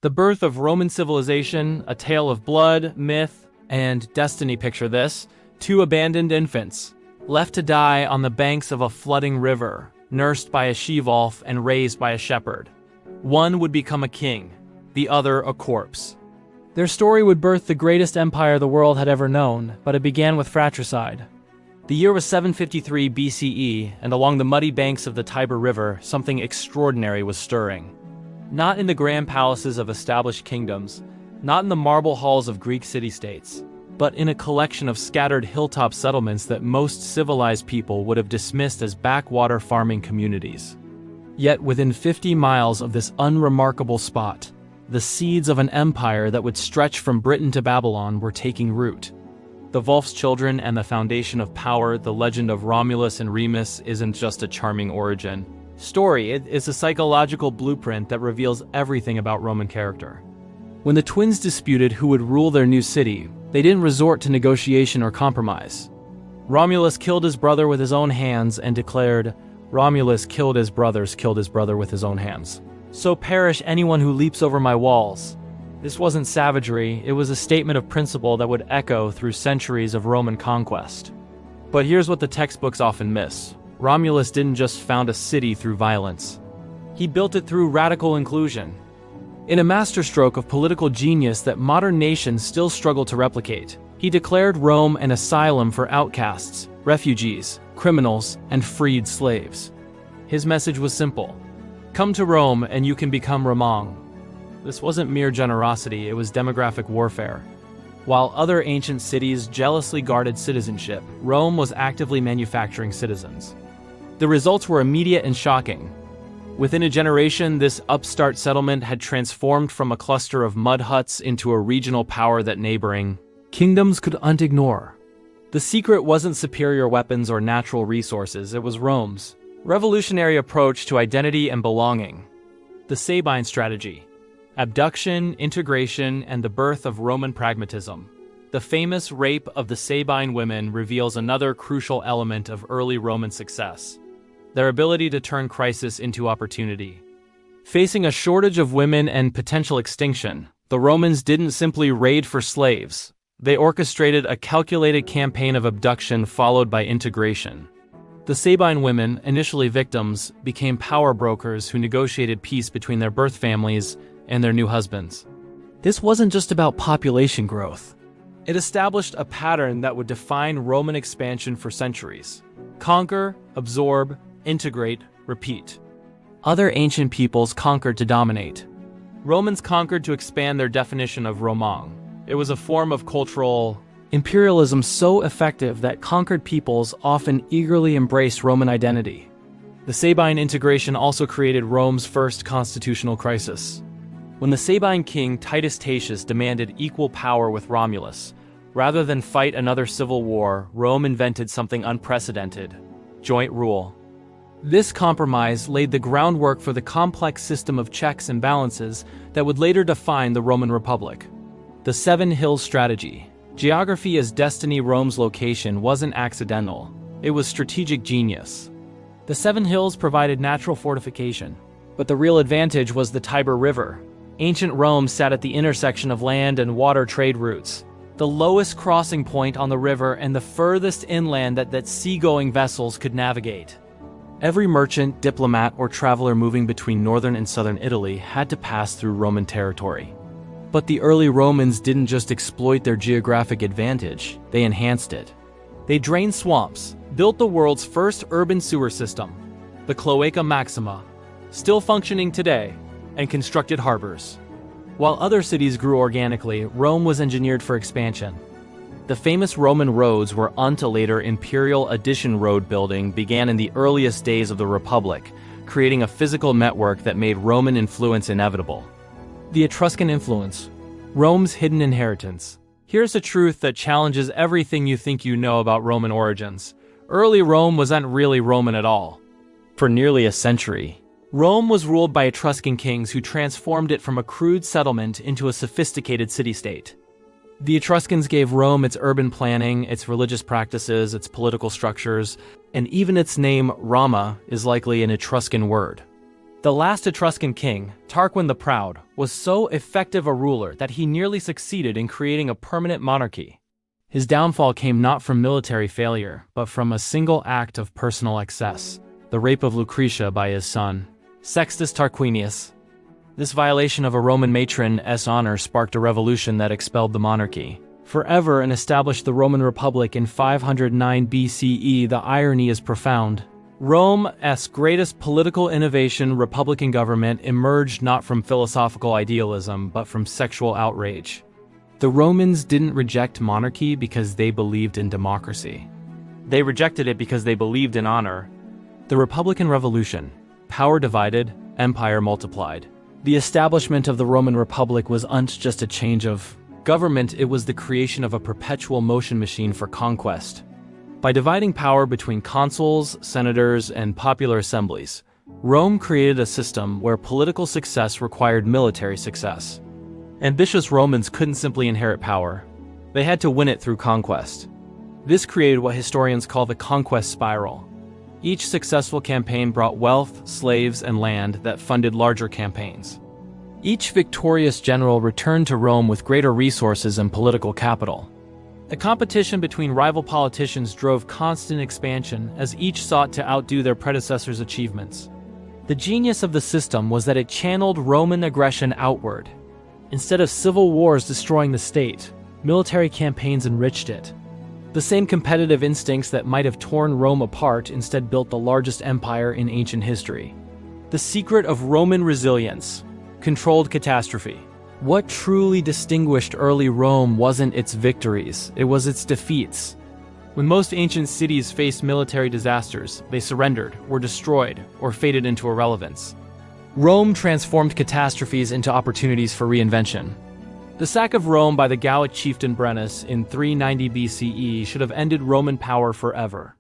The birth of Roman civilization, a tale of blood, myth, and destiny. Picture this: two abandoned infants, left to die on the banks of a flooding river, nursed by a she-wolf and raised by a shepherd. One would become a king, the other a corpse. Their story would birth the greatest empire the world had ever known, but it began with fratricide. The year was 753 BCE, and along the muddy banks of the Tiber River, something extraordinary was stirring. Not in the grand palaces of established kingdoms, not in the marble halls of Greek city-states, but in a collection of scattered hilltop settlements that most civilized people would have dismissed as backwater farming communities. Yet within 50 miles of this unremarkable spot, the seeds of an empire that would stretch from Britain to Babylon were taking root. The Wolf's children and the foundation of power, the legend of Romulus and Remus, isn't just a charming origin story, it is a psychological blueprint that reveals everything about Roman character. When the twins disputed who would rule their new city, they didn't resort to negotiation or compromise. Romulus killed his brother with his own hands and declared, "Romulus killed his brother with his own hands. So perish anyone who leaps over my walls." This wasn't savagery, it was a statement of principle that would echo through centuries of Roman conquest. But here's what the textbooks often miss. Romulus didn't just found a city through violence. He built it through radical inclusion. In a masterstroke of political genius that modern nations still struggle to replicate, he declared Rome an asylum for outcasts, refugees, criminals, and freed slaves. His message was simple: come to Rome and you can become Romang. This wasn't mere generosity, it was demographic warfare. While other ancient cities jealously guarded citizenship, Rome was actively manufacturing citizens. The results were immediate and shocking. Within a generation, this upstart settlement had transformed from a cluster of mud huts into a regional power that neighboring kingdoms could ignore. The secret wasn't superior weapons or natural resources, it was Rome's revolutionary approach to identity and belonging. The Sabine strategy: abduction, integration, and the birth of Roman pragmatism. The famous rape of the Sabine women reveals another crucial element of early Roman success: their ability to turn crisis into opportunity. Facing a shortage of women and potential extinction, the Romans didn't simply raid for slaves. They orchestrated a calculated campaign of abduction followed by integration. The Sabine women, initially victims, became power brokers who negotiated peace between their birth families and their new husbands. This wasn't just about population growth. It established a pattern that would define Roman expansion for centuries: conquer, absorb, integrate, repeat. Other ancient peoples conquered to dominate. Romans conquered to expand their definition of Romang. It was a form of cultural imperialism so effective that conquered peoples often eagerly embraced Roman identity. The Sabine integration also created Rome's first constitutional crisis. When the Sabine king Titus Tatius demanded equal power with Romulus, rather than fight another civil war, Rome invented something unprecedented: joint rule. This compromise laid the groundwork for the complex system of checks and balances that would later define the Roman Republic. The Seven Hills strategy. Geography as destiny. Rome's location wasn't accidental. It was strategic genius. The Seven Hills provided natural fortification, but the real advantage was the Tiber River. Ancient Rome sat at the intersection of land and water trade routes, the lowest crossing point on the river and the furthest inland that seagoing vessels could navigate. Every merchant, diplomat, or traveler moving between northern and southern Italy had to pass through Roman territory. But the early Romans didn't just exploit their geographic advantage, they enhanced it. They drained swamps, built the world's first urban sewer system, the Cloaca Maxima, still functioning today, and constructed harbors. While other cities grew organically, Rome was engineered for expansion. The famous Roman roads, where unto later imperial addition road building began in the earliest days of the Republic, creating a physical network that made Roman influence inevitable. The Etruscan influence, Rome's hidden inheritance. Here's a truth that challenges everything you think you know about Roman origins. Early Rome wasn't really Roman at all. For nearly a century, Rome was ruled by Etruscan kings who transformed it from a crude settlement into a sophisticated city-state. The Etruscans gave Rome its urban planning, its religious practices, its political structures, and even its name, Rama, is likely an Etruscan word. The last Etruscan king, Tarquin the Proud, was so effective a ruler that he nearly succeeded in creating a permanent monarchy. His downfall came not from military failure, but from a single act of personal excess, the rape of Lucretia by his son, Sextus Tarquinius. This violation of a Roman matron's honor sparked a revolution that expelled the monarchy forever and established the Roman Republic in 509 BCE. The irony is profound. Rome's greatest political innovation, republican government, emerged not from philosophical idealism, but from sexual outrage. The Romans didn't reject monarchy because they believed in democracy. They rejected it because they believed in honor. The Republican Revolution. Power divided, empire multiplied. The establishment of the Roman Republic wasn't just a change of government, it was the creation of a perpetual motion machine for conquest. By dividing power between consuls, senators, and popular assemblies, Rome created a system where political success required military success. Ambitious Romans couldn't simply inherit power. They had to win it through conquest. This created what historians call the conquest spiral. Each successful campaign brought wealth, slaves, and land that funded larger campaigns. Each victorious general returned to Rome with greater resources and political capital. The competition between rival politicians drove constant expansion as each sought to outdo their predecessors' achievements. The genius of the system was that it channeled Roman aggression outward. Instead of civil wars destroying the state, military campaigns enriched it. The same competitive instincts that might have torn Rome apart instead built the largest empire in ancient history. The secret of Roman resilience: controlled catastrophe. What truly distinguished early Rome wasn't its victories, it was its defeats. When most ancient cities faced military disasters, they surrendered, were destroyed, or faded into irrelevance. Rome transformed catastrophes into opportunities for reinvention. The sack of Rome by the Gallic chieftain Brennus in 390 BCE should have ended Roman power forever.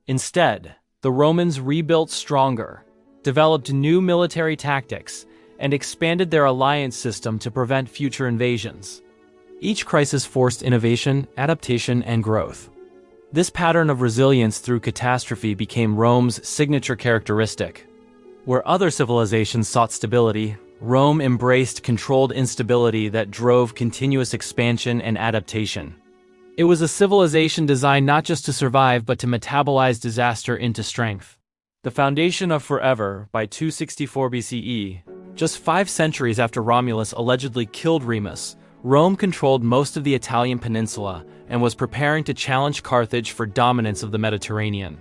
Instead, the Romans rebuilt stronger, developed new military tactics, and expanded their alliance system to prevent future invasions. Each crisis forced innovation, adaptation, and growth. This pattern of resilience through catastrophe became Rome's signature characteristic. Where other civilizations sought stability, Rome embraced controlled instability that drove continuous expansion and adaptation. It was a civilization designed not just to survive but to metabolize disaster into strength. The foundation of forever, by 264 BCE, just 5 centuries after Romulus allegedly killed Remus, Rome controlled most of the Italian peninsula and was preparing to challenge Carthage for dominance of the Mediterranean.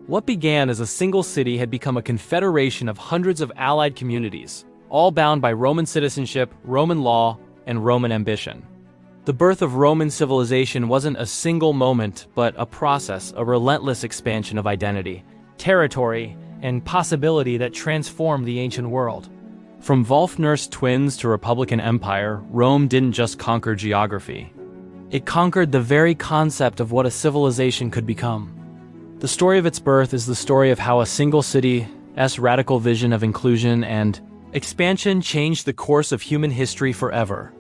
What began as a single city had become a confederation of hundreds of allied communities, all bound by Roman citizenship, Roman law, and Roman ambition. The birth of Roman civilization wasn't a single moment, but a process, a relentless expansion of identity, territory, and possibility that transformed the ancient world. From Wolf-Nurse twins to Republican Empire, Rome didn't just conquer geography. It conquered the very concept of what a civilization could become. The story of its birth is the story of how a single city's radical vision of inclusion and expansion changed the course of human history forever.